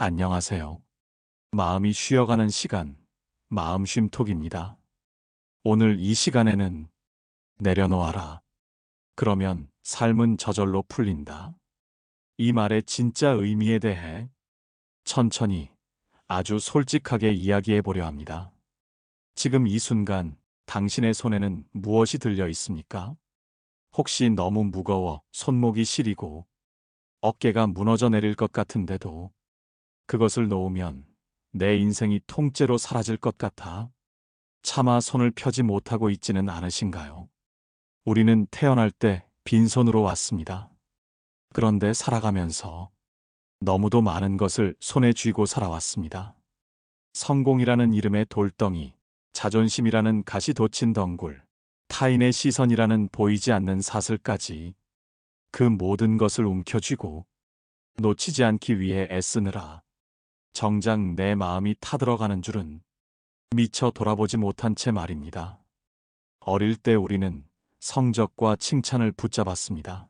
안녕하세요. 마음이 쉬어가는 시간, 마음 쉼톡입니다. 오늘 이 시간에는 내려놓아라. 그러면 삶은 저절로 풀린다. 이 말의 진짜 의미에 대해 천천히 아주 솔직하게 이야기해 보려 합니다. 지금 이 순간 당신의 손에는 무엇이 들려 있습니까? 혹시 너무 무거워 손목이 시리고 어깨가 무너져 내릴 것 같은데도 그것을 놓으면 내 인생이 통째로 사라질 것 같아 차마 손을 펴지 못하고 있지는 않으신가요? 우리는 태어날 때 빈손으로 왔습니다. 그런데 살아가면서 너무도 많은 것을 손에 쥐고 살아왔습니다. 성공이라는 이름의 돌덩이, 자존심이라는 가시 돋친 덩굴, 타인의 시선이라는 보이지 않는 사슬까지 그 모든 것을 움켜쥐고 놓치지 않기 위해 애쓰느라 정작 내 마음이 타들어가는 줄은 미처 돌아보지 못한 채 말입니다. 어릴 때 우리는 성적과 칭찬을 붙잡았습니다.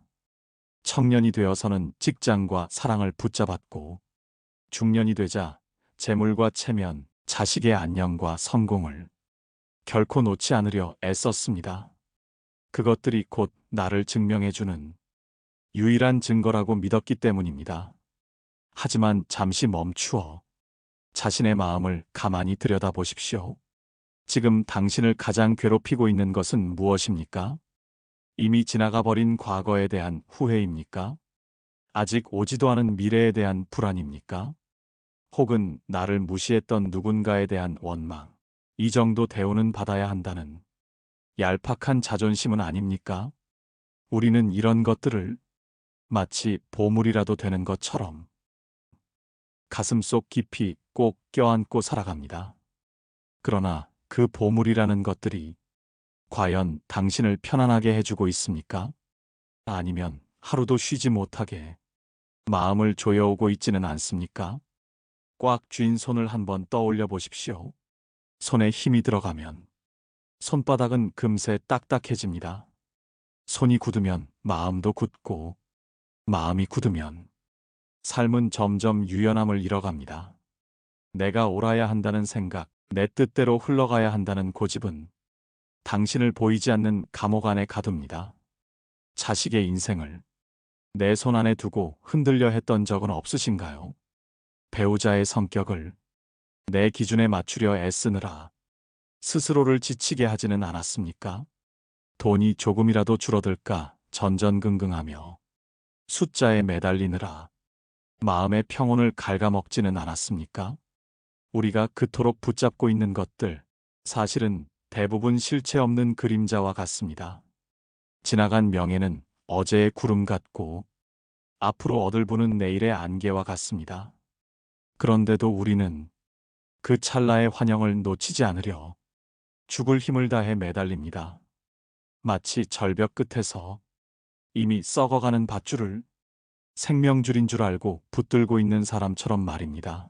청년이 되어서는 직장과 사랑을 붙잡았고, 중년이 되자 재물과 체면, 자식의 안녕과 성공을 결코 놓지 않으려 애썼습니다. 그것들이 곧 나를 증명해주는 유일한 증거라고 믿었기 때문입니다. 하지만 잠시 멈추어 자신의 마음을 가만히 들여다보십시오. 지금 당신을 가장 괴롭히고 있는 것은 무엇입니까? 이미 지나가 버린 과거에 대한 후회입니까? 아직 오지도 않은 미래에 대한 불안입니까? 혹은 나를 무시했던 누군가에 대한 원망, 이 정도 대우는 받아야 한다는 얄팍한 자존심은 아닙니까? 우리는 이런 것들을 마치 보물이라도 되는 것처럼 가슴속 깊이 꼭 껴안고 살아갑니다. 그러나 그 보물이라는 것들이 과연 당신을 편안하게 해주고 있습니까? 아니면 하루도 쉬지 못하게 마음을 조여오고 있지는 않습니까? 꽉 쥔 손을 한번 떠올려 보십시오. 손에 힘이 들어가면 손바닥은 금세 딱딱해집니다. 손이 굳으면 마음도 굳고, 마음이 굳으면 삶은 점점 유연함을 잃어갑니다. 내가 옳아야 한다는 생각, 내 뜻대로 흘러가야 한다는 고집은 당신을 보이지 않는 감옥 안에 가둡니다. 자식의 인생을 내 손 안에 두고 흔들려 했던 적은 없으신가요? 배우자의 성격을 내 기준에 맞추려 애쓰느라 스스로를 지치게 하지는 않았습니까? 돈이 조금이라도 줄어들까 전전긍긍하며 숫자에 매달리느라 마음의 평온을 갉아먹지는 않았습니까? 우리가 그토록 붙잡고 있는 것들, 사실은 대부분 실체 없는 그림자와 같습니다. 지나간 명예는 어제의 구름 같고 앞으로 얻을 부는 내일의 안개와 같습니다. 그런데도 우리는 그 찰나의 환영을 놓치지 않으려 죽을 힘을 다해 매달립니다. 마치 절벽 끝에서 이미 썩어가는 밧줄을 생명줄인 줄 알고 붙들고 있는 사람처럼 말입니다.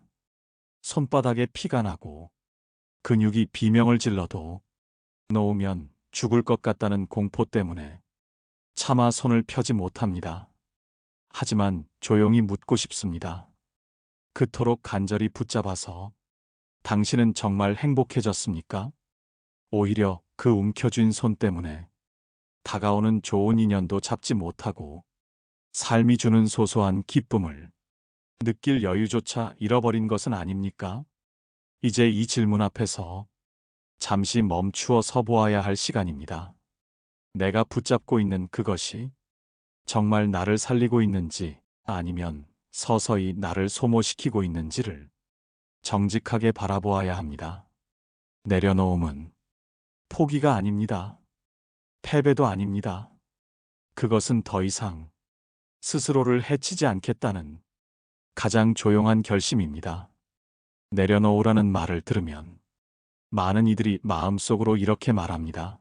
손바닥에 피가 나고 근육이 비명을 질러도 놓으면 죽을 것 같다는 공포 때문에 차마 손을 펴지 못합니다. 하지만 조용히 묻고 싶습니다. 그토록 간절히 붙잡아서 당신은 정말 행복해졌습니까? 오히려 그 움켜쥔 손 때문에 다가오는 좋은 인연도 잡지 못하고 삶이 주는 소소한 기쁨을 느낄 여유조차 잃어버린 것은 아닙니까? 이제 이 질문 앞에서 잠시 멈추어 서 보아야 할 시간입니다. 내가 붙잡고 있는 그것이 정말 나를 살리고 있는지 아니면 서서히 나를 소모시키고 있는지를 정직하게 바라보아야 합니다. 내려놓음은 포기가 아닙니다. 패배도 아닙니다. 그것은 더 이상 스스로를 해치지 않겠다는 가장 조용한 결심입니다. 내려놓으라는 말을 들으면 많은 이들이 마음속으로 이렇게 말합니다.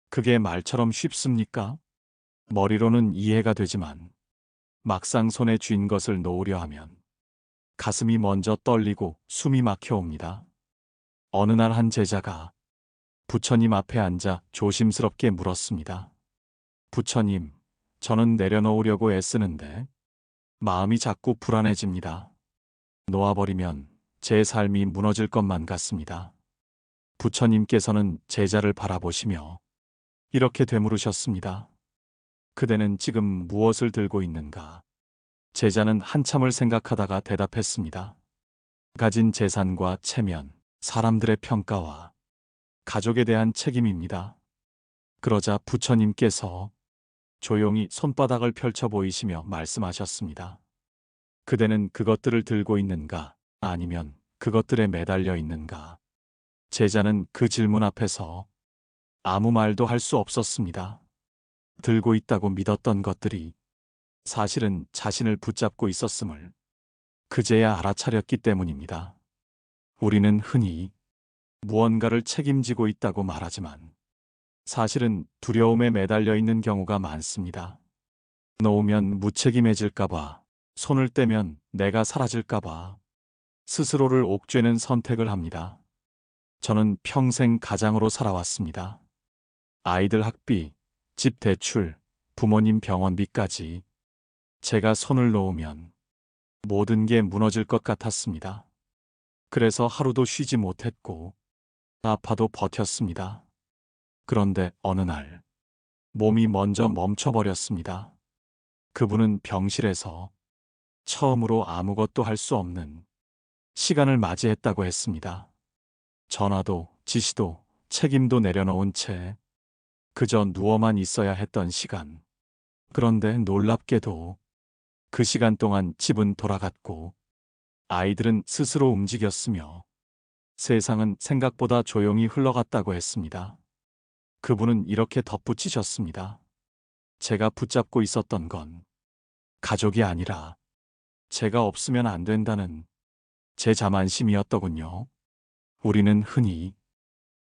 그게 말처럼 쉽습니까? 머리로는 이해가 되지만 막상 손에 쥔 것을 놓으려 하면 가슴이 먼저 떨리고 숨이 막혀옵니다. 어느 날 한 제자가 부처님 앞에 앉아 조심스럽게 물었습니다. 부처님, 저는 내려놓으려고 애쓰는데 마음이 자꾸 불안해집니다. 놓아버리면 제 삶이 무너질 것만 같습니다. 부처님께서는 제자를 바라보시며 이렇게 되물으셨습니다. 그대는 지금 무엇을 들고 있는가? 제자는 한참을 생각하다가 대답했습니다. 가진 재산과 체면, 사람들의 평가와 가족에 대한 책임입니다. 그러자 부처님께서 조용히 손바닥을 펼쳐 보이시며 말씀하셨습니다. 그대는 그것들을 들고 있는가? 아니면 그것들에 매달려 있는가? 제자는 그 질문 앞에서 아무 말도 할 수 없었습니다. 들고 있다고 믿었던 것들이 사실은 자신을 붙잡고 있었음을 그제야 알아차렸기 때문입니다. 우리는 흔히 무언가를 책임지고 있다고 말하지만 사실은 두려움에 매달려 있는 경우가 많습니다. 놓으면 무책임해질까봐, 손을 떼면 내가 사라질까봐 스스로를 옥죄는 선택을 합니다. 저는 평생 가장으로 살아왔습니다. 아이들 학비, 집 대출, 부모님 병원비까지 제가 손을 놓으면 모든 게 무너질 것 같았습니다. 그래서 하루도 쉬지 못했고 아파도 버텼습니다. 그런데 어느 날 몸이 먼저 멈춰버렸습니다. 그분은 병실에서 처음으로 아무것도 할 수 없는 시간을 맞이했다고 했습니다. 전화도 지시도 책임도 내려놓은 채 그저 누워만 있어야 했던 시간. 그런데 놀랍게도 그 시간 동안 집은 돌아갔고 아이들은 스스로 움직였으며 세상은 생각보다 조용히 흘러갔다고 했습니다. 그분은 이렇게 덧붙이셨습니다. 제가 붙잡고 있었던 건 가족이 아니라 제가 없으면 안 된다는 제 자만심이었더군요. 우리는 흔히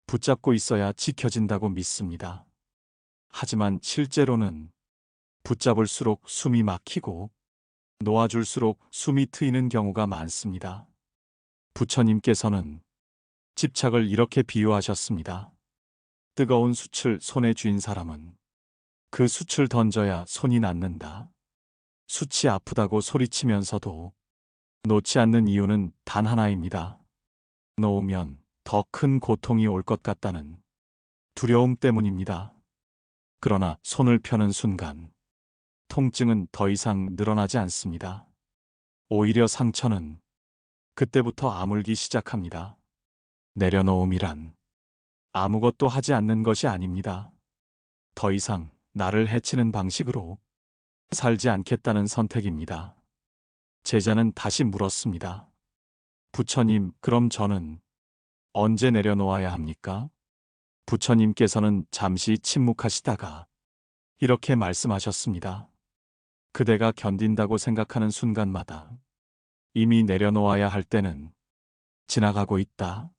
붙잡고 있어야 지켜진다고 믿습니다. 하지만 실제로는 붙잡을수록 숨이 막히고 놓아줄수록 숨이 트이는 경우가 많습니다. 부처님께서는 집착을 이렇게 비유하셨습니다. 뜨거운 숯을 손에 쥔 사람은 그 숯을 던져야 손이 낫는다. 숯이 아프다고 소리치면서도 놓지 않는 이유는 단 하나입니다. 놓으면 더 큰 고통이 올 것 같다는 두려움 때문입니다. 그러나 손을 펴는 순간 통증은 더 이상 늘어나지 않습니다. 오히려 상처는 그때부터 아물기 시작합니다. 내려놓음이란 아무것도 하지 않는 것이 아닙니다. 더 이상 나를 해치는 방식으로 살지 않겠다는 선택입니다. 제자는 다시 물었습니다. 부처님, 그럼 저는 언제 내려놓아야 합니까? 부처님께서는 잠시 침묵하시다가 이렇게 말씀하셨습니다. 그대가 견딘다고 생각하는 순간마다 이미 내려놓아야 할 때는 지나가고 있다.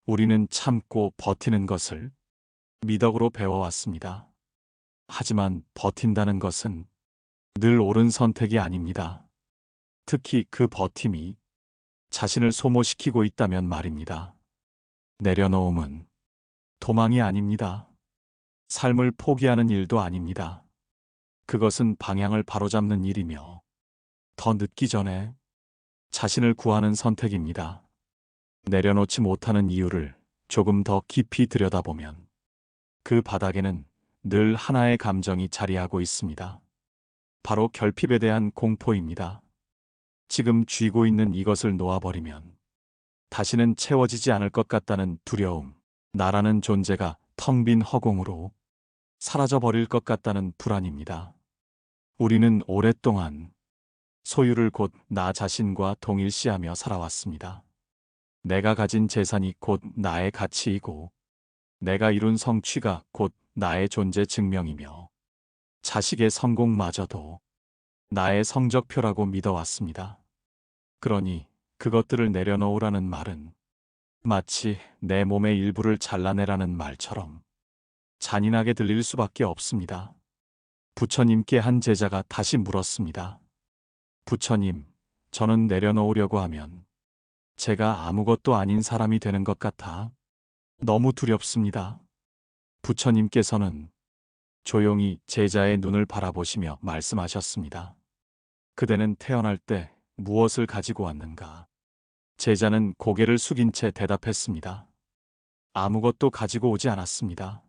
우리는 참고 버티는 것을 미덕으로 배워왔습니다. 하지만 버틴다는 것은 늘 옳은 선택이 아닙니다. 특히 그 버팀이 자신을 소모시키고 있다면 말입니다. 내려놓음은 도망이 아닙니다. 삶을 포기하는 일도 아닙니다. 그것은 방향을 바로잡는 일이며 더 늦기 전에 자신을 구하는 선택입니다. 내려놓지 못하는 이유를 조금 더 깊이 들여다보면 그 바닥에는 늘 하나의 감정이 자리하고 있습니다. 바로 결핍에 대한 공포입니다. 지금 쥐고 있는 이것을 놓아버리면 다시는 채워지지 않을 것 같다는 두려움, 나라는 존재가 텅 빈 허공으로 사라져버릴 것 같다는 불안입니다. 우리는 오랫동안 소유를 곧 나 자신과 동일시하며 살아왔습니다. 내가 가진 재산이 곧 나의 가치이고 내가 이룬 성취가 곧 나의 존재 증명이며 자식의 성공마저도 나의 성적표라고 믿어왔습니다. 그러니 그것들을 내려놓으라는 말은 마치 내 몸의 일부를 잘라내라는 말처럼 잔인하게 들릴 수밖에 없습니다. 부처님께 한 제자가 다시 물었습니다. 부처님, 저는 내려놓으려고 하면 제가 아무것도 아닌 사람이 되는 것 같아 너무 두렵습니다. 부처님께서는 조용히 제자의 눈을 바라보시며 말씀하셨습니다. 그대는 태어날 때 무엇을 가지고 왔는가? 제자는 고개를 숙인 채 대답했습니다. 아무것도 가지고 오지 않았습니다.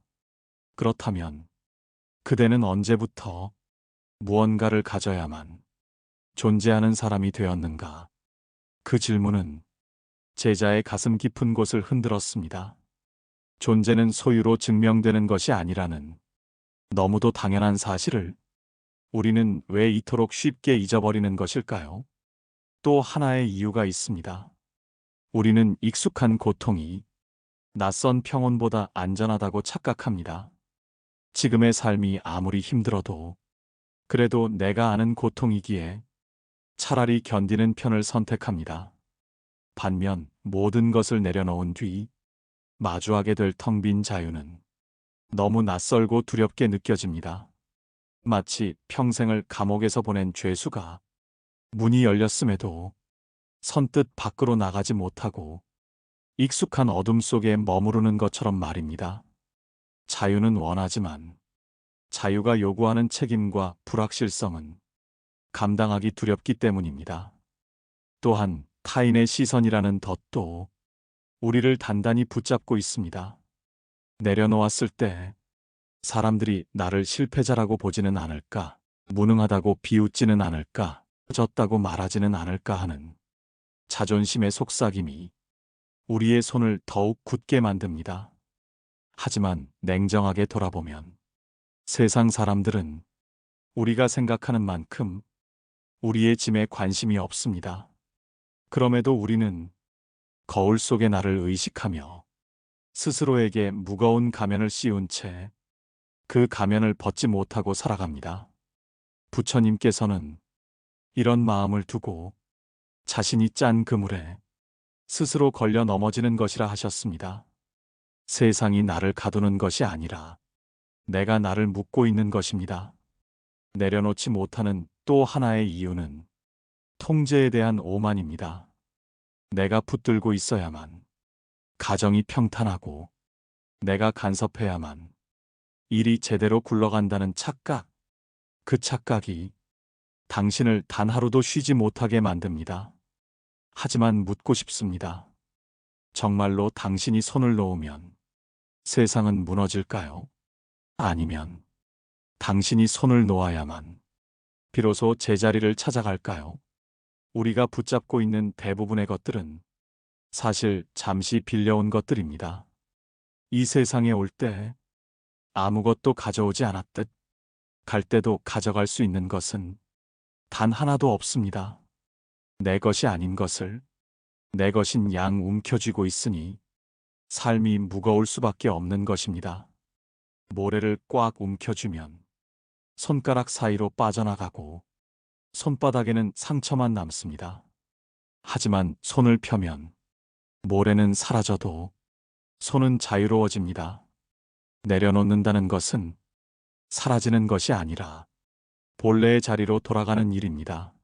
그렇다면 그대는 언제부터 무언가를 가져야만 존재하는 사람이 되었는가? 그 질문은 제자의 가슴 깊은 곳을 흔들었습니다. 존재는 소유로 증명되는 것이 아니라는 너무도 당연한 사실을 우리는 왜 이토록 쉽게 잊어버리는 것일까요? 또 하나의 이유가 있습니다. 우리는 익숙한 고통이 낯선 평온보다 안전하다고 착각합니다. 지금의 삶이 아무리 힘들어도 그래도 내가 아는 고통이기에 차라리 견디는 편을 선택합니다. 반면 모든 것을 내려놓은 뒤 마주하게 될 텅 빈 자유는 너무 낯설고 두렵게 느껴집니다. 마치 평생을 감옥에서 보낸 죄수가 문이 열렸음에도 선뜻 밖으로 나가지 못하고 익숙한 어둠 속에 머무르는 것처럼 말입니다. 자유는 원하지만 자유가 요구하는 책임과 불확실성은 감당하기 두렵기 때문입니다. 또한 타인의 시선이라는 덫도 우리를 단단히 붙잡고 있습니다. 내려놓았을 때 사람들이 나를 실패자라고 보지는 않을까, 무능하다고 비웃지는 않을까, 졌다고 말하지는 않을까 하는 자존심의 속삭임이 우리의 손을 더욱 굳게 만듭니다. 하지만 냉정하게 돌아보면 세상 사람들은 우리가 생각하는 만큼 우리의 짐에 관심이 없습니다. 그럼에도 우리는 거울 속의 나를 의식하며 스스로에게 무거운 가면을 씌운 채 그 가면을 벗지 못하고 살아갑니다. 부처님께서는 이런 마음을 두고 자신이 짠 그물에 스스로 걸려 넘어지는 것이라 하셨습니다. 세상이 나를 가두는 것이 아니라 내가 나를 묶고 있는 것입니다. 내려놓지 못하는 또 하나의 이유는 통제에 대한 오만입니다. 내가 붙들고 있어야만 가정이 평탄하고 내가 간섭해야만 일이 제대로 굴러간다는 착각. 그 착각이 당신을 단 하루도 쉬지 못하게 만듭니다. 하지만 묻고 싶습니다. 정말로 당신이 손을 놓으면 세상은 무너질까요? 아니면 당신이 손을 놓아야만 비로소 제자리를 찾아갈까요? 우리가 붙잡고 있는 대부분의 것들은 사실 잠시 빌려온 것들입니다. 이 세상에 올 때 아무것도 가져오지 않았듯 갈 때도 가져갈 수 있는 것은 단 하나도 없습니다. 내 것이 아닌 것을 내 것인 양 움켜쥐고 있으니 삶이 무거울 수밖에 없는 것입니다. 모래를 꽉 움켜쥐면 손가락 사이로 빠져나가고 손바닥에는 상처만 남습니다. 하지만 손을 펴면 모래는 사라져도 손은 자유로워집니다. 내려놓는다는 것은 사라지는 것이 아니라 본래의 자리로 돌아가는 일입니다.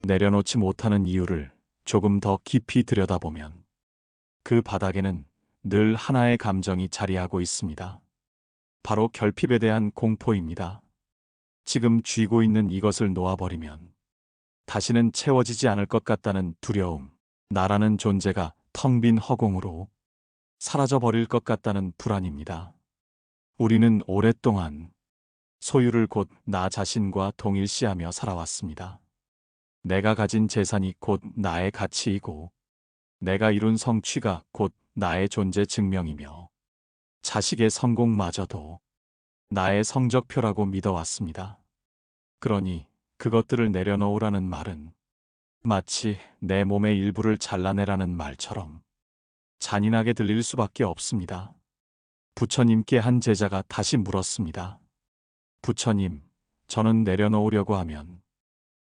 내려놓지 못하는 이유를 조금 더 깊이 들여다보면 그 바닥에는 늘 하나의 감정이 자리하고 있습니다. 바로 결핍에 대한 공포입니다. 지금 쥐고 있는 이것을 놓아버리면 다시는 채워지지 않을 것 같다는 두려움, 나라는 존재가 텅 빈 허공으로 사라져버릴 것 같다는 불안입니다. 우리는 오랫동안 소유를 곧 나 자신과 동일시하며 살아왔습니다. 내가 가진 재산이 곧 나의 가치이고 내가 이룬 성취가 곧 나의 존재 증명이며 자식의 성공마저도 나의 성적표라고 믿어왔습니다. 그러니 그것들을 내려놓으라는 말은 마치 내 몸의 일부를 잘라내라는 말처럼 잔인하게 들릴 수밖에 없습니다. 부처님께 한 제자가 다시 물었습니다. 부처님, 저는 내려놓으려고 하면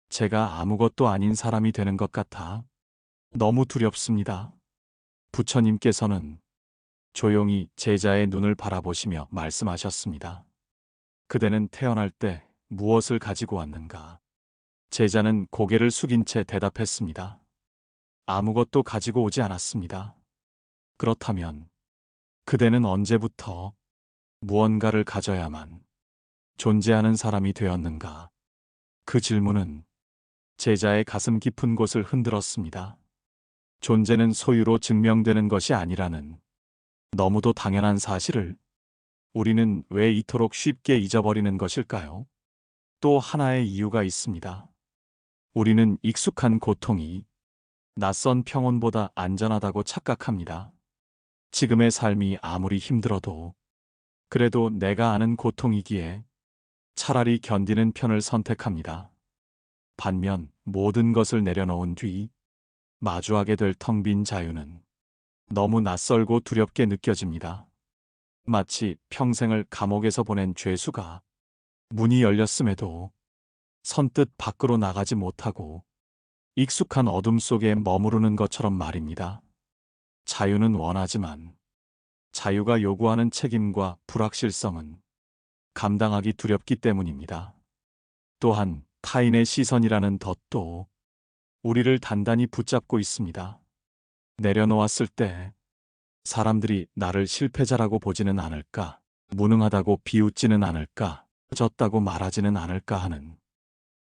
제가 아무것도 아닌 사람이 되는 것 같아 너무 두렵습니다. 부처님께서는 조용히 제자의 눈을 바라보시며 말씀하셨습니다. 그대는 태어날 때 무엇을 가지고 왔는가? 제자는 고개를 숙인 채 대답했습니다. 아무것도 가지고 오지 않았습니다. 그렇다면 그대는 언제부터 무언가를 가져야만 존재하는 사람이 되었는가? 그 질문은 제자의 가슴 깊은 곳을 흔들었습니다. 존재는 소유로 증명되는 것이 아니라는 너무도 당연한 사실을 우리는 왜 이토록 쉽게 잊어버리는 것일까요? 또 하나의 이유가 있습니다. 우리는 익숙한 고통이 낯선 평온보다 안전하다고 착각합니다. 지금의 삶이 아무리 힘들어도 그래도 내가 아는 고통이기에 차라리 견디는 편을 선택합니다. 반면 모든 것을 내려놓은 뒤 마주하게 될 텅 빈 자유는 너무 낯설고 두렵게 느껴집니다. 마치 평생을 감옥에서 보낸 죄수가 문이 열렸음에도 선뜻 밖으로 나가지 못하고 익숙한 어둠 속에 머무르는 것처럼 말입니다. 자유는 원하지만 자유가 요구하는 책임과 불확실성은 감당하기 두렵기 때문입니다. 또한 타인의 시선이라는 덫도 우리를 단단히 붙잡고 있습니다. 내려놓았을 때 사람들이 나를 실패자라고 보지는 않을까, 무능하다고 비웃지는 않을까, 졌다고 말하지는 않을까 하는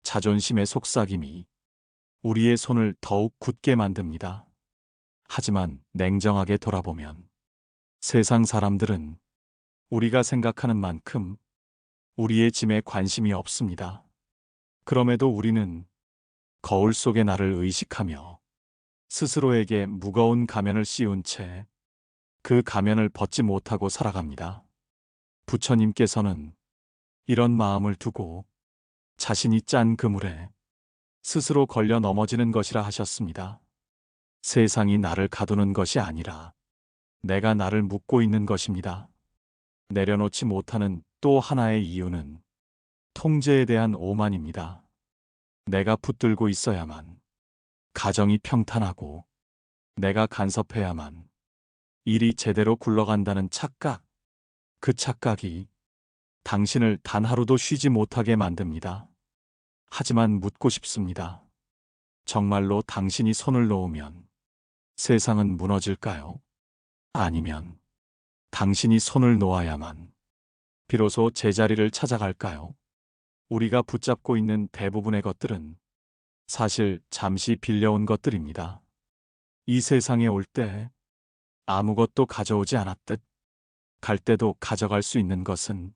자존심의 속삭임이 우리의 손을 더욱 굳게 만듭니다. 하지만 냉정하게 돌아보면 세상 사람들은 우리가 생각하는 만큼 우리의 짐에 관심이 없습니다. 그럼에도 우리는 거울 속의 나를 의식하며 스스로에게 무거운 가면을 씌운 채 그 가면을 벗지 못하고 살아갑니다. 부처님께서는 이런 마음을 두고 자신이 짠 그물에 스스로 걸려 넘어지는 것이라 하셨습니다. 세상이 나를 가두는 것이 아니라 내가 나를 묶고 있는 것입니다. 내려놓지 못하는 또 하나의 이유는 통제에 대한 오만입니다. 내가 붙들고 있어야만 가정이 평탄하고 내가 간섭해야만 일이 제대로 굴러간다는 착각. 그 착각이 당신을 단 하루도 쉬지 못하게 만듭니다. 하지만 묻고 싶습니다. 정말로 당신이 손을 놓으면 세상은 무너질까요? 아니면 당신이 손을 놓아야만 비로소 제자리를 찾아갈까요? 우리가 붙잡고 있는 대부분의 것들은 사실 잠시 빌려온 것들입니다. 이 세상에 올 때 아무것도 가져오지 않았듯 갈 때도 가져갈 수 있는 것은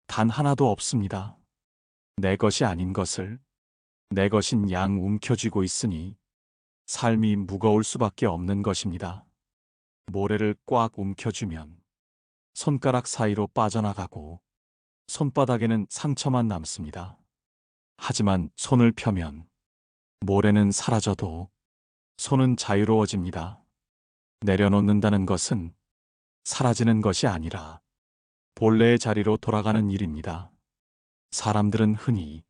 단 하나도 없습니다. 내 것이 아닌 것을 내 것인 양 움켜쥐고 있으니 삶이 무거울 수밖에 없는 것입니다. 모래를 꽉 움켜쥐면 손가락 사이로 빠져나가고 손바닥에는 상처만 남습니다. 하지만 손을 펴면 모래는 사라져도 손은 자유로워집니다. 내려놓는다는 것은 사라지는 것이 아니라 본래의 자리로 돌아가는 일입니다. 사람들은 흔히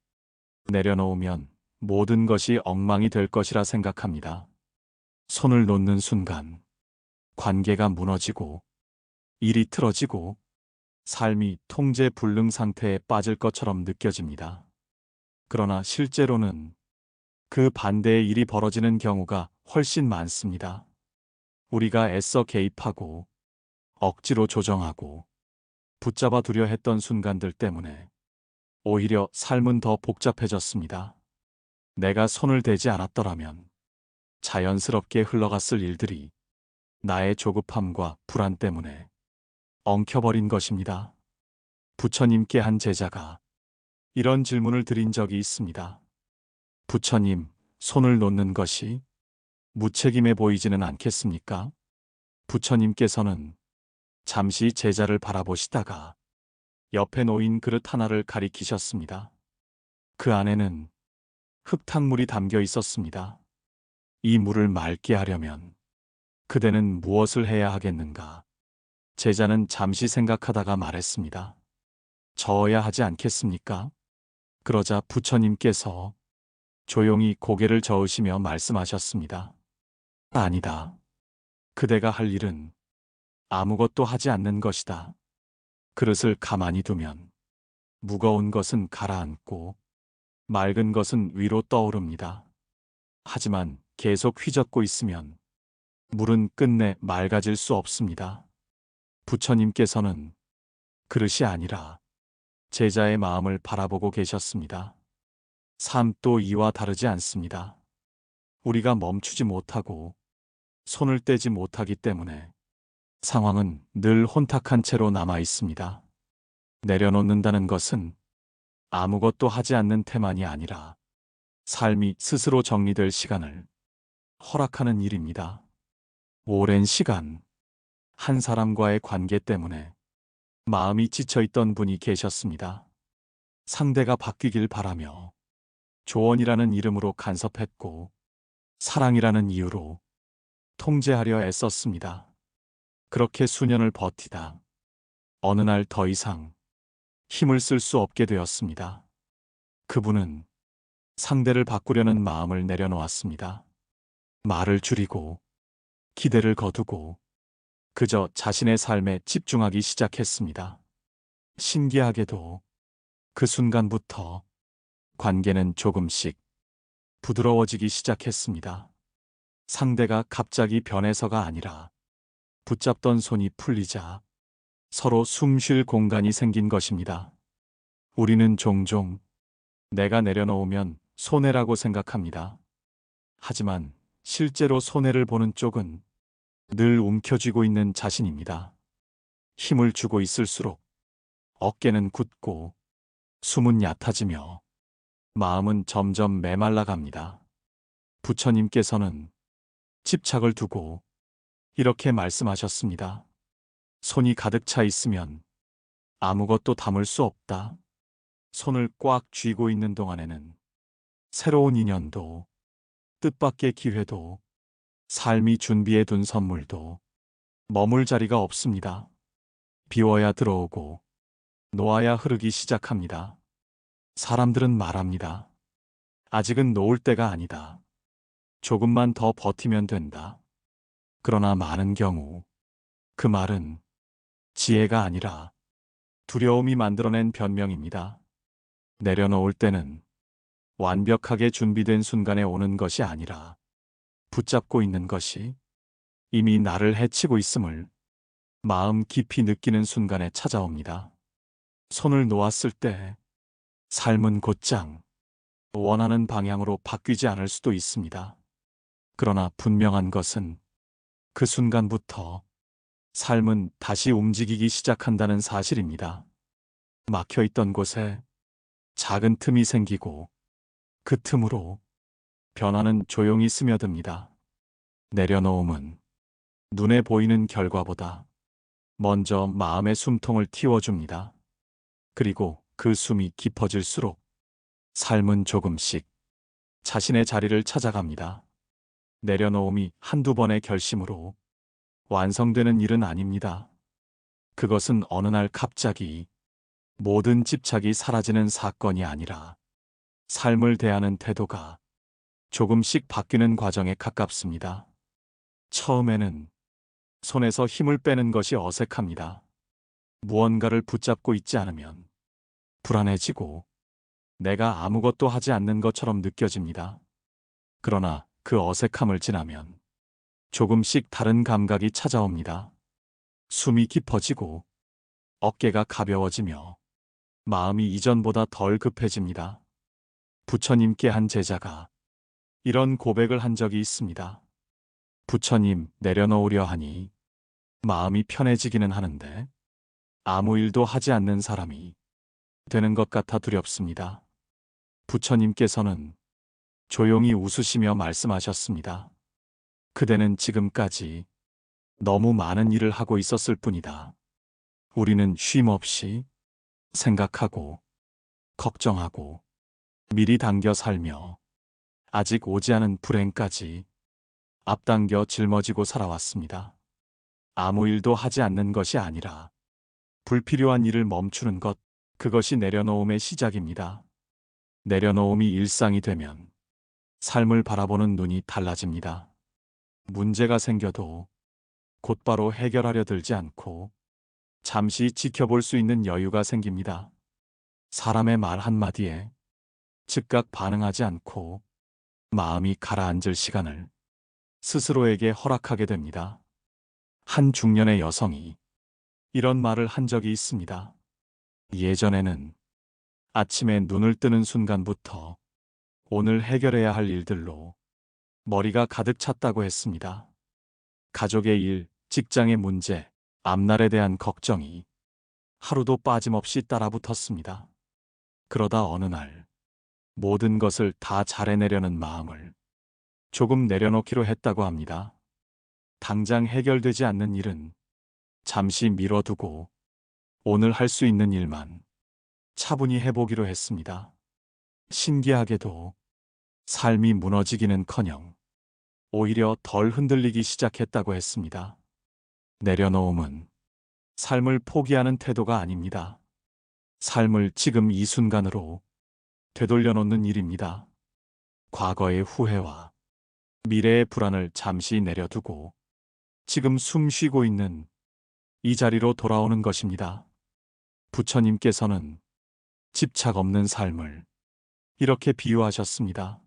내려놓으면 모든 것이 엉망이 될 것이라 생각합니다. 손을 놓는 순간 관계가 무너지고 일이 틀어지고 삶이 통제 불능 상태에 빠질 것처럼 느껴집니다. 그러나 실제로는 그 반대의 일이 벌어지는 경우가 훨씬 많습니다. 우리가 애써 개입하고 억지로 조정하고 붙잡아 두려 했던 순간들 때문에 오히려 삶은 더 복잡해졌습니다. 내가 손을 대지 않았더라면 자연스럽게 흘러갔을 일들이 나의 조급함과 불안 때문에 엉켜버린 것입니다. 부처님께 한 제자가 이런 질문을 드린 적이 있습니다. 부처님, 손을 놓는 것이 무책임해 보이지는 않겠습니까? 부처님께서는 잠시 제자를 바라보시다가 옆에 놓인 그릇 하나를 가리키셨습니다. 그 안에는 흙탕물이 담겨 있었습니다. 이 물을 맑게 하려면 그대는 무엇을 해야 하겠는가? 제자는 잠시 생각하다가 말했습니다. 저어야 하지 않겠습니까? 그러자 부처님께서 조용히 고개를 저으시며 말씀하셨습니다. 아니다. 그대가 할 일은 아무것도 하지 않는 것이다. 그릇을 가만히 두면 무거운 것은 가라앉고 맑은 것은 위로 떠오릅니다. 하지만 계속 휘젓고 있으면 물은 끝내 맑아질 수 없습니다. 부처님께서는 그릇이 아니라 제자의 마음을 바라보고 계셨습니다. 삶도 이와 다르지 않습니다. 우리가 멈추지 못하고 손을 떼지 못하기 때문에 상황은 늘 혼탁한 채로 남아 있습니다. 내려놓는다는 것은 아무것도 하지 않는 태만이 아니라 삶이 스스로 정리될 시간을 허락하는 일입니다. 오랜 시간 한 사람과의 관계 때문에 마음이 지쳐있던 분이 계셨습니다. 상대가 바뀌길 바라며 조언이라는 이름으로 간섭했고 사랑이라는 이유로 통제하려 애썼습니다. 그렇게 수년을 버티다 어느 날 더 이상 힘을 쓸 수 없게 되었습니다. 그분은 상대를 바꾸려는 마음을 내려놓았습니다. 말을 줄이고 기대를 거두고 그저 자신의 삶에 집중하기 시작했습니다. 신기하게도 그 순간부터 관계는 조금씩 부드러워지기 시작했습니다. 상대가 갑자기 변해서가 아니라 붙잡던 손이 풀리자 서로 숨 쉴 공간이 생긴 것입니다. 우리는 종종 내가 내려놓으면 손해라고 생각합니다. 하지만 실제로 손해를 보는 쪽은 늘 움켜쥐고 있는 자신입니다. 힘을 주고 있을수록 어깨는 굳고 숨은 얕아지며 마음은 점점 메말라 갑니다. 부처님께서는 집착을 두고 이렇게 말씀하셨습니다. 손이 가득 차 있으면 아무것도 담을 수 없다. 손을 꽉 쥐고 있는 동안에는 새로운 인연도 뜻밖의 기회도 삶이 준비해 둔 선물도 머물 자리가 없습니다. 비워야 들어오고 놓아야 흐르기 시작합니다. 사람들은 말합니다. 아직은 놓을 때가 아니다. 조금만 더 버티면 된다. 그러나 많은 경우 그 말은 지혜가 아니라 두려움이 만들어낸 변명입니다. 내려놓을 때는 완벽하게 준비된 순간에 오는 것이 아니라 붙잡고 있는 것이 이미 나를 해치고 있음을 마음 깊이 느끼는 순간에 찾아옵니다. 손을 놓았을 때 삶은 곧장 원하는 방향으로 바뀌지 않을 수도 있습니다. 그러나 분명한 것은 그 순간부터 삶은 다시 움직이기 시작한다는 사실입니다. 막혀있던 곳에 작은 틈이 생기고 그 틈으로 변화는 조용히 스며듭니다. 내려놓음은 눈에 보이는 결과보다 먼저 마음의 숨통을 틔워줍니다. 그리고 그 숨이 깊어질수록 삶은 조금씩 자신의 자리를 찾아갑니다. 내려놓음이 한두 번의 결심으로 완성되는 일은 아닙니다. 그것은 어느 날 갑자기 모든 집착이 사라지는 사건이 아니라 삶을 대하는 태도가 조금씩 바뀌는 과정에 가깝습니다. 처음에는 손에서 힘을 빼는 것이 어색합니다. 무언가를 붙잡고 있지 않으면 불안해지고 내가 아무것도 하지 않는 것처럼 느껴집니다. 그러나 그 어색함을 지나면 조금씩 다른 감각이 찾아옵니다. 숨이 깊어지고 어깨가 가벼워지며 마음이 이전보다 덜 급해집니다. 부처님께 한 제자가 이런 고백을 한 적이 있습니다. 부처님, 내려놓으려 하니 마음이 편해지기는 하는데 아무 일도 하지 않는 사람이 되는 것 같아 두렵습니다. 부처님께서는 조용히 웃으시며 말씀하셨습니다. 그대는 지금까지 너무 많은 일을 하고 있었을 뿐이다. 우리는 쉼 없이 생각하고 걱정하고 미리 당겨 살며 아직 오지 않은 불행까지 앞당겨 짊어지고 살아왔습니다. 아무 일도 하지 않는 것이 아니라 불필요한 일을 멈추는 것, 그것이 내려놓음의 시작입니다. 내려놓음이 일상이 되면 삶을 바라보는 눈이 달라집니다. 문제가 생겨도 곧바로 해결하려 들지 않고 잠시 지켜볼 수 있는 여유가 생깁니다. 사람의 말 한마디에 즉각 반응하지 않고 마음이 가라앉을 시간을 스스로에게 허락하게 됩니다. 한 중년의 여성이 이런 말을 한 적이 있습니다. 예전에는 아침에 눈을 뜨는 순간부터 오늘 해결해야 할 일들로 머리가 가득 찼다고 했습니다. 가족의 일, 직장의 문제, 앞날에 대한 걱정이 하루도 빠짐없이 따라붙었습니다. 그러다 어느 날 모든 것을 다 잘해내려는 마음을 조금 내려놓기로 했다고 합니다. 당장 해결되지 않는 일은 잠시 미뤄두고 오늘 할 수 있는 일만 차분히 해보기로 했습니다. 신기하게도 삶이 무너지기는커녕 오히려 덜 흔들리기 시작했다고 했습니다. 내려놓음은 삶을 포기하는 태도가 아닙니다. 삶을 지금 이 순간으로 되돌려놓는 일입니다. 과거의 후회와 미래의 불안을 잠시 내려두고 지금 숨 쉬고 있는 이 자리로 돌아오는 것입니다. 부처님께서는 집착 없는 삶을 이렇게 비유하셨습니다.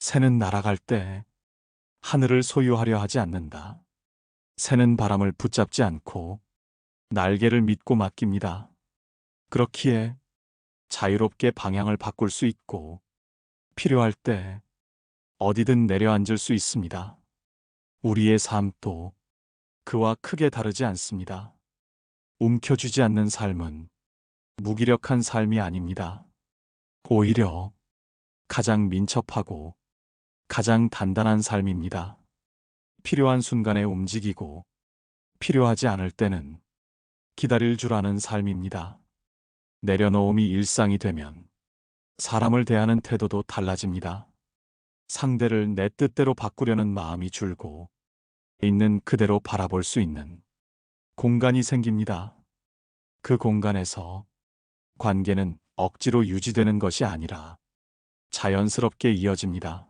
새는 날아갈 때 하늘을 소유하려 하지 않는다. 새는 바람을 붙잡지 않고 날개를 믿고 맡깁니다. 그렇기에 자유롭게 방향을 바꿀 수 있고 필요할 때 어디든 내려앉을 수 있습니다. 우리의 삶도 그와 크게 다르지 않습니다. 움켜쥐지 않는 삶은 무기력한 삶이 아닙니다. 오히려 가장 민첩하고 가장 단단한 삶입니다. 필요한 순간에 움직이고 필요하지 않을 때는 기다릴 줄 아는 삶입니다. 내려놓음이 일상이 되면 사람을 대하는 태도도 달라집니다. 상대를 내 뜻대로 바꾸려는 마음이 줄고 있는 그대로 바라볼 수 있는 공간이 생깁니다. 그 공간에서 관계는 억지로 유지되는 것이 아니라 자연스럽게 이어집니다.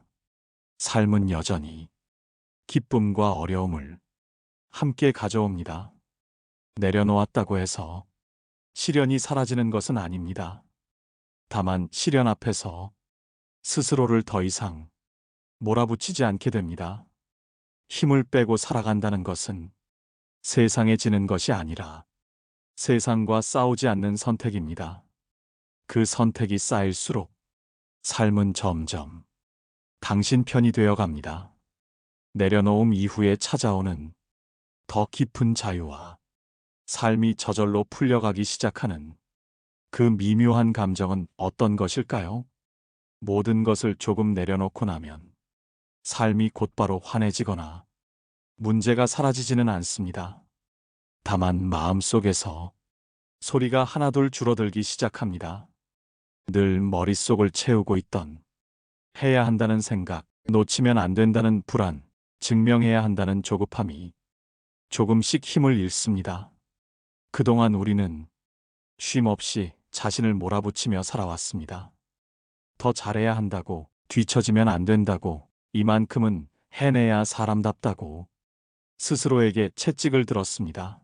삶은 여전히 기쁨과 어려움을 함께 가져옵니다. 내려놓았다고 해서 시련이 사라지는 것은 아닙니다. 다만 시련 앞에서 스스로를 더 이상 몰아붙이지 않게 됩니다. 힘을 빼고 살아간다는 것은 세상에 지는 것이 아니라 세상과 싸우지 않는 선택입니다. 그 선택이 쌓일수록 삶은 점점 당신 편이 되어 갑니다. 내려놓음 이후에 찾아오는 더 깊은 자유와 삶이 저절로 풀려가기 시작하는 그 미묘한 감정은 어떤 것일까요? 모든 것을 조금 내려놓고 나면 삶이 곧바로 환해지거나 문제가 사라지지는 않습니다. 다만 마음속에서 소리가 하나둘 줄어들기 시작합니다. 늘 머릿속을 채우고 있던 해야 한다는 생각, 놓치면 안 된다는 불안, 증명해야 한다는 조급함이 조금씩 힘을 잃습니다. 그동안 우리는 쉼 없이 자신을 몰아붙이며 살아왔습니다. 더 잘해야 한다고, 뒤처지면 안 된다고, 이만큼은 해내야 사람답다고 스스로에게 채찍을 들었습니다.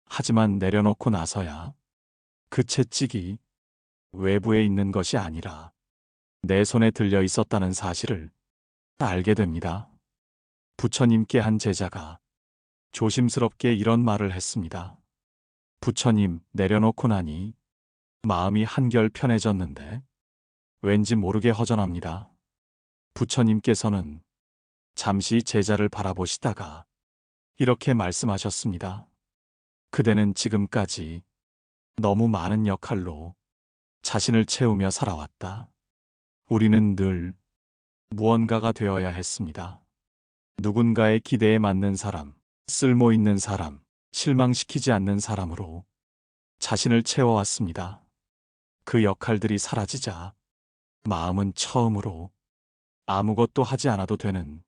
하지만 내려놓고 나서야 그 채찍이 외부에 있는 것이 아니라 내 손에 들려 있었다는 사실을 알게 됩니다. 부처님께 한 제자가 조심스럽게 이런 말을 했습니다. 부처님, 내려놓고 나니 마음이 한결 편해졌는데 왠지 모르게 허전합니다. 부처님께서는 잠시 제자를 바라보시다가 이렇게 말씀하셨습니다. 그대는 지금까지 너무 많은 역할로 자신을 채우며 살아왔다. 우리는 늘 무언가가 되어야 했습니다. 누군가의 기대에 맞는 사람, 쓸모 있는 사람, 실망시키지 않는 사람으로 자신을 채워왔습니다. 그 역할들이 사라지자 마음은 처음으로 아무것도 하지 않아도 되는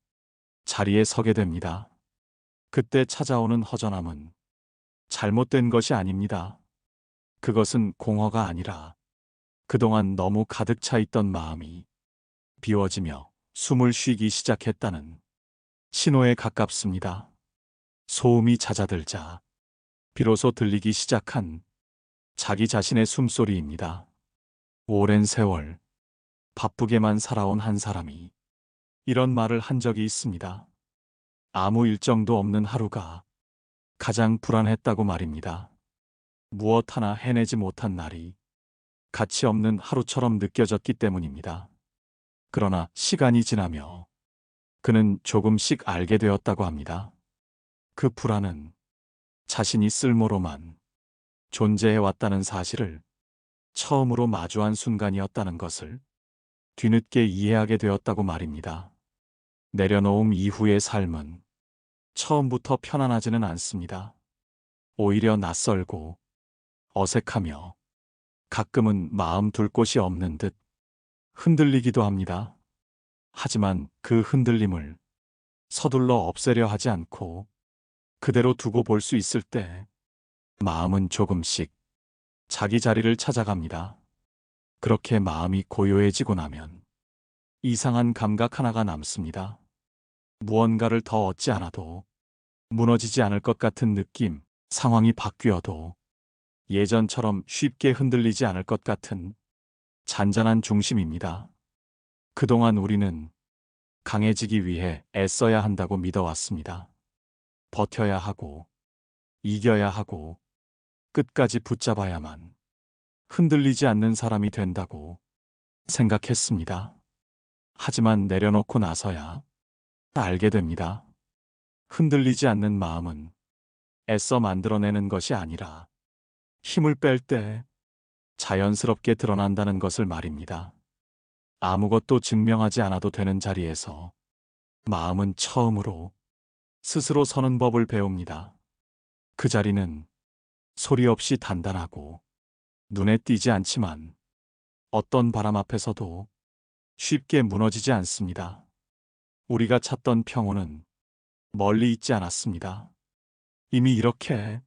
자리에 서게 됩니다. 그때 찾아오는 허전함은 잘못된 것이 아닙니다. 그것은 공허가 아니라 그동안 너무 가득 차 있던 마음이 비워지며 숨을 쉬기 시작했다는 신호에 가깝습니다. 소음이 잦아들자 비로소 들리기 시작한 자기 자신의 숨소리입니다. 오랜 세월 바쁘게만 살아온 한 사람이 이런 말을 한 적이 있습니다. 아무 일정도 없는 하루가 가장 불안했다고 말입니다. 무엇 하나 해내지 못한 날이 가치 없는 하루처럼 느껴졌기 때문입니다. 그러나 시간이 지나며 그는 조금씩 알게 되었다고 합니다. 그 불안은 자신이 쓸모로만 존재해왔다는 사실을 처음으로 마주한 순간이었다는 것을 뒤늦게 이해하게 되었다고 말입니다. 내려놓음 이후의 삶은 처음부터 편안하지는 않습니다. 오히려 낯설고 어색하며 가끔은 마음 둘 곳이 없는 듯 흔들리기도 합니다. 하지만 그 흔들림을 서둘러 없애려 하지 않고 그대로 두고 볼 수 있을 때 마음은 조금씩 자기 자리를 찾아갑니다. 그렇게 마음이 고요해지고 나면 이상한 감각 하나가 남습니다. 무언가를 더 얻지 않아도 무너지지 않을 것 같은 느낌, 상황이 바뀌어도 예전처럼 쉽게 흔들리지 않을 것 같은 잔잔한 중심입니다. 그동안 우리는 강해지기 위해 애써야 한다고 믿어왔습니다. 버텨야 하고, 이겨야 하고, 끝까지 붙잡아야만 흔들리지 않는 사람이 된다고 생각했습니다. 하지만 내려놓고 나서야 알게 됩니다. 흔들리지 않는 마음은 애써 만들어내는 것이 아니라 힘을 뺄 때 자연스럽게 드러난다는 것을 말입니다. 아무것도 증명하지 않아도 되는 자리에서 마음은 처음으로 스스로 서는 법을 배웁니다. 그 자리는 소리 없이 단단하고 눈에 띄지 않지만 어떤 바람 앞에서도 쉽게 무너지지 않습니다. 우리가 찾던 평온은 멀리 있지 않았습니다. 이미 이렇게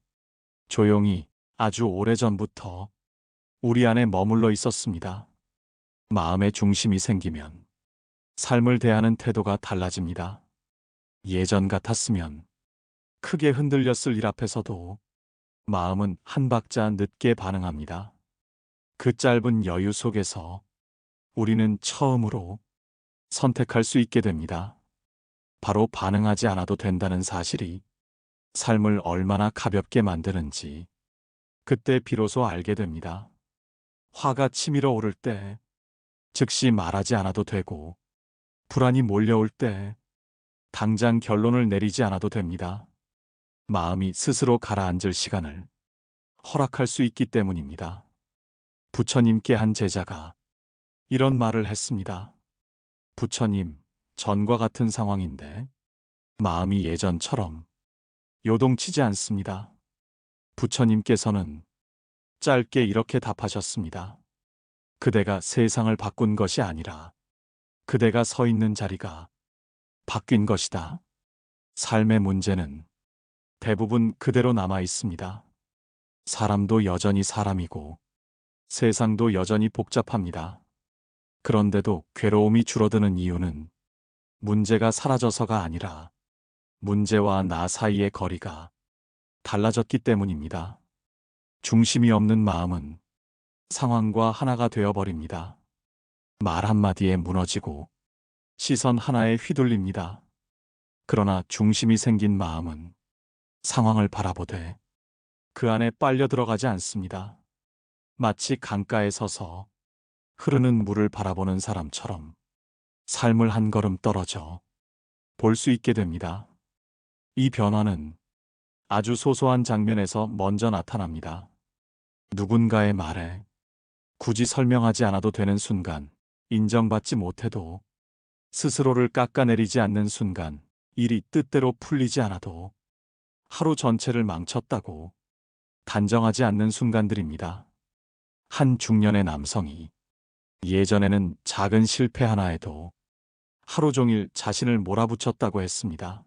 조용히 아주 오래전부터 우리 안에 머물러 있었습니다. 마음의 중심이 생기면 삶을 대하는 태도가 달라집니다. 예전 같았으면 크게 흔들렸을 일 앞에서도 마음은 한 박자 늦게 반응합니다. 그 짧은 여유 속에서 우리는 처음으로 선택할 수 있게 됩니다. 바로 반응하지 않아도 된다는 사실이 삶을 얼마나 가볍게 만드는지 그때 비로소 알게 됩니다. 화가 치밀어 오를 때 즉시 말하지 않아도 되고 불안이 몰려올 때 당장 결론을 내리지 않아도 됩니다. 마음이 스스로 가라앉을 시간을 허락할 수 있기 때문입니다. 부처님께 한 제자가 이런 말을 했습니다. 부처님, 전과 같은 상황인데 마음이 예전처럼 요동치지 않습니다. 부처님께서는 짧게 이렇게 답하셨습니다. 그대가 세상을 바꾼 것이 아니라 그대가 서 있는 자리가 바뀐 것이다. 삶의 문제는 대부분 그대로 남아 있습니다. 사람도 여전히 사람이고 세상도 여전히 복잡합니다. 그런데도 괴로움이 줄어드는 이유는 문제가 사라져서가 아니라 문제와 나 사이의 거리가 달라졌기 때문입니다. 중심이 없는 마음은 상황과 하나가 되어버립니다. 말 한마디에 무너지고 시선 하나에 휘둘립니다. 그러나 중심이 생긴 마음은 상황을 바라보되 그 안에 빨려 들어가지 않습니다. 마치 강가에 서서 흐르는 물을 바라보는 사람처럼 삶을 한 걸음 떨어져 볼 수 있게 됩니다. 이 변화는 아주 소소한 장면에서 먼저 나타납니다. 누군가의 말에 굳이 설명하지 않아도 되는 순간, 인정받지 못해도 스스로를 깎아내리지 않는 순간, 일이 뜻대로 풀리지 않아도 하루 전체를 망쳤다고 단정하지 않는 순간들입니다. 한 중년의 남성이 예전에는 작은 실패 하나에도 하루 종일 자신을 몰아붙였다고 했습니다.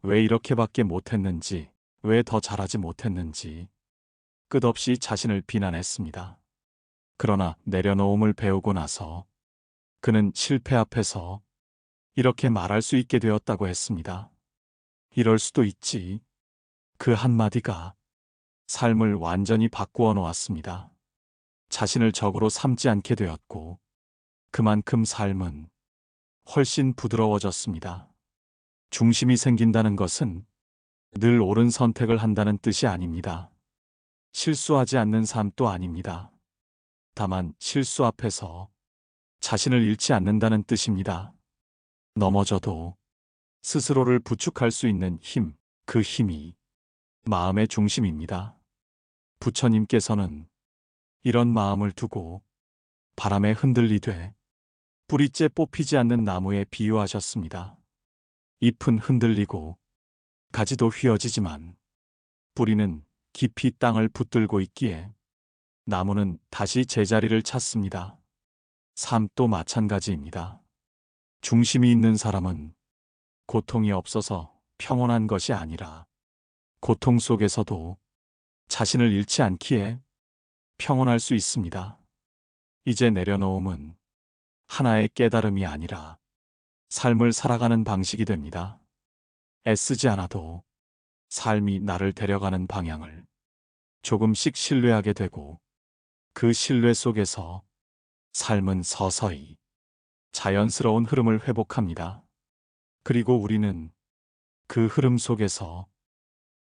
왜 이렇게밖에 못했는지, 왜 더 잘하지 못했는지 끝없이 자신을 비난했습니다. 그러나 내려놓음을 배우고 나서 그는 실패 앞에서 이렇게 말할 수 있게 되었다고 했습니다. 이럴 수도 있지. 그 한마디가 삶을 완전히 바꾸어 놓았습니다. 자신을 적으로 삼지 않게 되었고 그만큼 삶은 훨씬 부드러워졌습니다. 중심이 생긴다는 것은 늘 옳은 선택을 한다는 뜻이 아닙니다. 실수하지 않는 삶도 아닙니다. 다만 실수 앞에서 자신을 잃지 않는다는 뜻입니다. 넘어져도 스스로를 부축할 수 있는 힘, 그 힘이 마음의 중심입니다. 부처님께서는 이런 마음을 두고 바람에 흔들리되 뿌리째 뽑히지 않는 나무에 비유하셨습니다. 잎은 흔들리고 가지도 휘어지지만 뿌리는 깊이 땅을 붙들고 있기에 나무는 다시 제자리를 찾습니다. 삶도 마찬가지입니다. 중심이 있는 사람은 고통이 없어서 평온한 것이 아니라 고통 속에서도 자신을 잃지 않기에 평온할 수 있습니다. 이제 내려놓음은 하나의 깨달음이 아니라 삶을 살아가는 방식이 됩니다. 애쓰지 않아도 삶이 나를 데려가는 방향을 조금씩 신뢰하게 되고 그 신뢰 속에서 삶은 서서히 자연스러운 흐름을 회복합니다. 그리고 우리는 그 흐름 속에서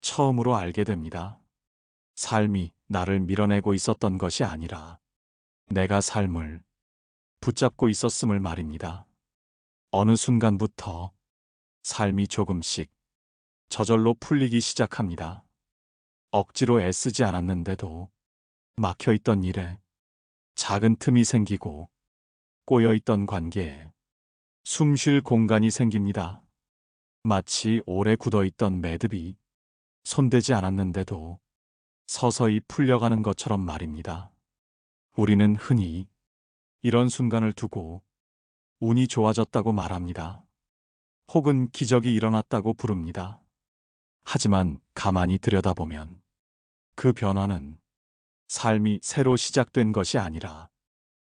처음으로 알게 됩니다. 삶이 나를 밀어내고 있었던 것이 아니라 내가 삶을 붙잡고 있었음을 말입니다. 어느 순간부터 삶이 조금씩 저절로 풀리기 시작합니다. 억지로 애쓰지 않았는데도 막혀있던 일에 작은 틈이 생기고 꼬여있던 관계에 숨 쉴 공간이 생깁니다. 마치 오래 굳어있던 매듭이 손대지 않았는데도 서서히 풀려가는 것처럼 말입니다. 우리는 흔히 이런 순간을 두고 운이 좋아졌다고 말합니다. 혹은 기적이 일어났다고 부릅니다. 하지만 가만히 들여다보면 그 변화는 삶이 새로 시작된 것이 아니라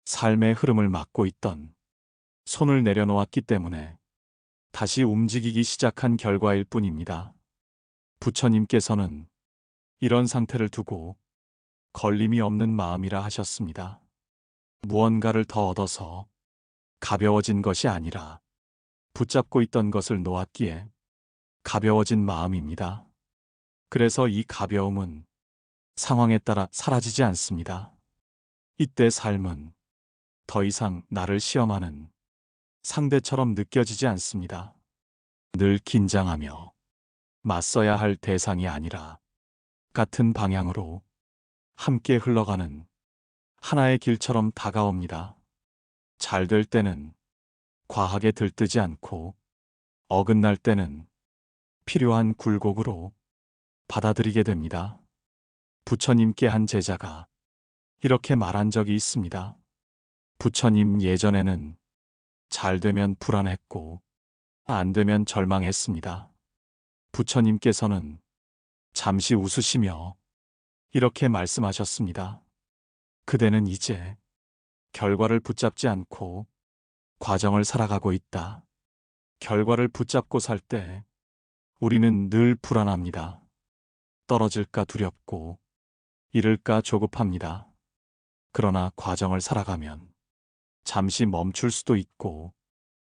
삶의 흐름을 막고 있던 손을 내려놓았기 때문에 다시 움직이기 시작한 결과일 뿐입니다. 부처님께서는 이런 상태를 두고 걸림이 없는 마음이라 하셨습니다. 무언가를 더 얻어서 가벼워진 것이 아니라 붙잡고 있던 것을 놓았기에 가벼워진 마음입니다. 그래서 이 가벼움은 상황에 따라 사라지지 않습니다. 이때 삶은 더 이상 나를 시험하는 상대처럼 느껴지지 않습니다. 늘 긴장하며 맞서야 할 대상이 아니라 같은 방향으로 함께 흘러가는 하나의 길처럼 다가옵니다. 잘 될 때는 과하게 들뜨지 않고 어긋날 때는 필요한 굴곡으로 받아들이게 됩니다. 부처님께 한 제자가 이렇게 말한 적이 있습니다. 부처님, 예전에는 잘 되면 불안했고 안 되면 절망했습니다. 부처님께서는 잠시 웃으시며 이렇게 말씀하셨습니다. 그대는 이제 결과를 붙잡지 않고 과정을 살아가고 있다. 결과를 붙잡고 살 때 우리는 늘 불안합니다. 떨어질까 두렵고 잃을까 조급합니다. 그러나 과정을 살아가면 잠시 멈출 수도 있고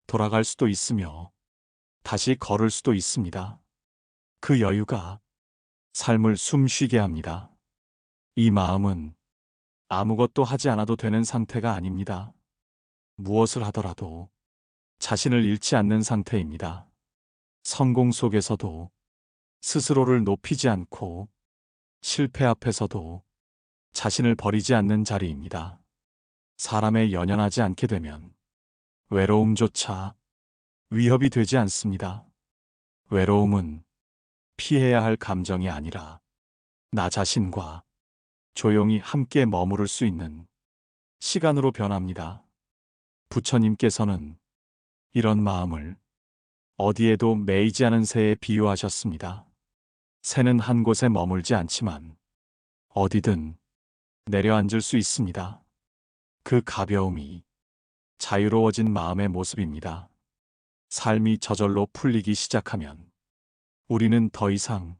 돌아갈 수도 있으며 다시 걸을 수도 있습니다. 그 여유가 삶을 숨쉬게 합니다. 이 마음은 아무것도 하지 않아도 되는 상태가 아닙니다. 무엇을 하더라도 자신을 잃지 않는 상태입니다. 성공 속에서도 스스로를 높이지 않고 실패 앞에서도 자신을 버리지 않는 자리입니다. 사람에 연연하지 않게 되면 외로움조차 위협이 되지 않습니다. 외로움은 피해야 할 감정이 아니라 나 자신과 조용히 함께 머무를 수 있는 시간으로 변합니다. 부처님께서는 이런 마음을 어디에도 매이지 않은 새에 비유하셨습니다. 새는 한 곳에 머물지 않지만 어디든 내려앉을 수 있습니다. 그 가벼움이 자유로워진 마음의 모습입니다. 삶이 저절로 풀리기 시작하면 우리는 더 이상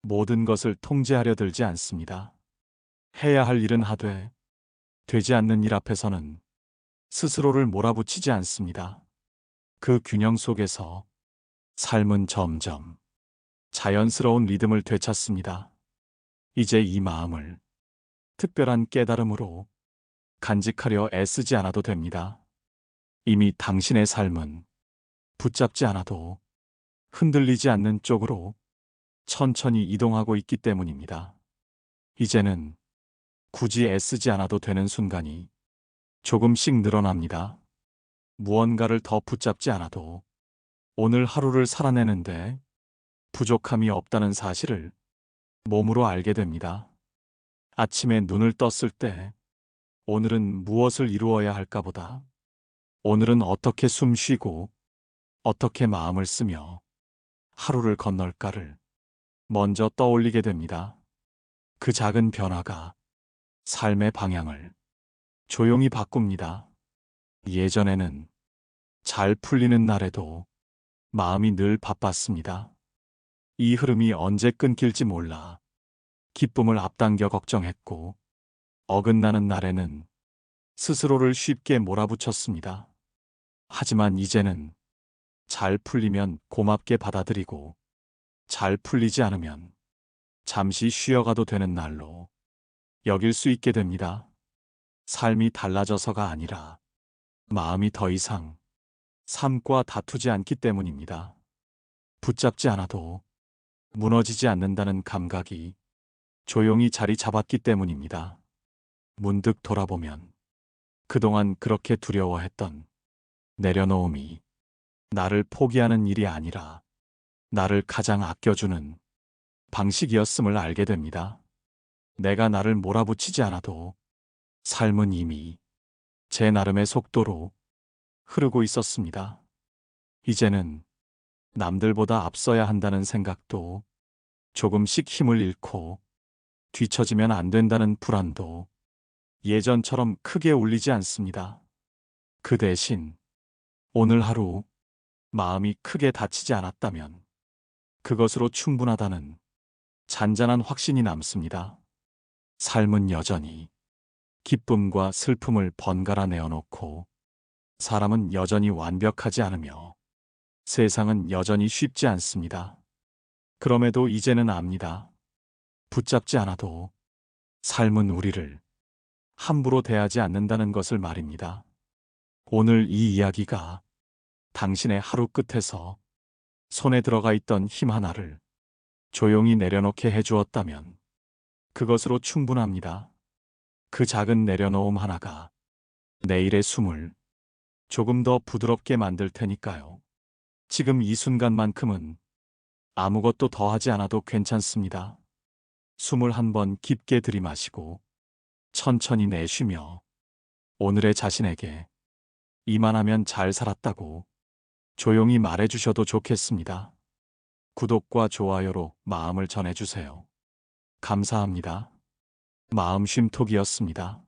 모든 것을 통제하려 들지 않습니다. 해야 할 일은 하되 되지 않는 일 앞에서는 스스로를 몰아붙이지 않습니다. 그 균형 속에서 삶은 점점 자연스러운 리듬을 되찾습니다. 이제 이 마음을 특별한 깨달음으로 간직하려 애쓰지 않아도 됩니다. 이미 당신의 삶은 붙잡지 않아도 흔들리지 않는 쪽으로 천천히 이동하고 있기 때문입니다. 이제는 굳이 애쓰지 않아도 되는 순간이 조금씩 늘어납니다. 무언가를 더 붙잡지 않아도 오늘 하루를 살아내는데 부족함이 없다는 사실을 몸으로 알게 됩니다. 아침에 눈을 떴을 때 오늘은 무엇을 이루어야 할까보다 오늘은 어떻게 숨 쉬고 어떻게 마음을 쓰며 하루를 건널까를 먼저 떠올리게 됩니다. 그 작은 변화가 삶의 방향을 조용히 바꿉니다. 예전에는 잘 풀리는 날에도 마음이 늘 바빴습니다. 이 흐름이 언제 끊길지 몰라 기쁨을 앞당겨 걱정했고 어긋나는 날에는 스스로를 쉽게 몰아붙였습니다. 하지만 이제는 잘 풀리면 고맙게 받아들이고 잘 풀리지 않으면 잠시 쉬어가도 되는 날로 여길 수 있게 됩니다. 삶이 달라져서가 아니라 마음이 더 이상 삶과 다투지 않기 때문입니다. 붙잡지 않아도 무너지지 않는다는 감각이 조용히 자리 잡았기 때문입니다. 문득 돌아보면 그동안 그렇게 두려워했던 내려놓음이 나를 포기하는 일이 아니라 나를 가장 아껴주는 방식이었음을 알게 됩니다. 내가 나를 몰아붙이지 않아도 삶은 이미 제 나름의 속도로 흐르고 있었습니다. 이제는 남들보다 앞서야 한다는 생각도 조금씩 힘을 잃고 뒤처지면 안 된다는 불안도 예전처럼 크게 울리지 않습니다. 그 대신 오늘 하루 마음이 크게 다치지 않았다면 그것으로 충분하다는 잔잔한 확신이 남습니다. 삶은 여전히 기쁨과 슬픔을 번갈아 내어놓고 사람은 여전히 완벽하지 않으며 세상은 여전히 쉽지 않습니다. 그럼에도 이제는 압니다. 붙잡지 않아도 삶은 우리를 함부로 대하지 않는다는 것을 말입니다. 오늘 이 이야기가 당신의 하루 끝에서 손에 들어가 있던 힘 하나를 조용히 내려놓게 해주었다면 그것으로 충분합니다. 그 작은 내려놓음 하나가 내일의 숨을 조금 더 부드럽게 만들 테니까요. 지금 이 순간만큼은 아무것도 더 하지 않아도 괜찮습니다. 숨을 한번 깊게 들이마시고 천천히 내쉬며 오늘의 자신에게 이만하면 잘 살았다고 조용히 말해주셔도 좋겠습니다. 구독과 좋아요로 마음을 전해주세요. 감사합니다. 마음 쉼톡이었습니다.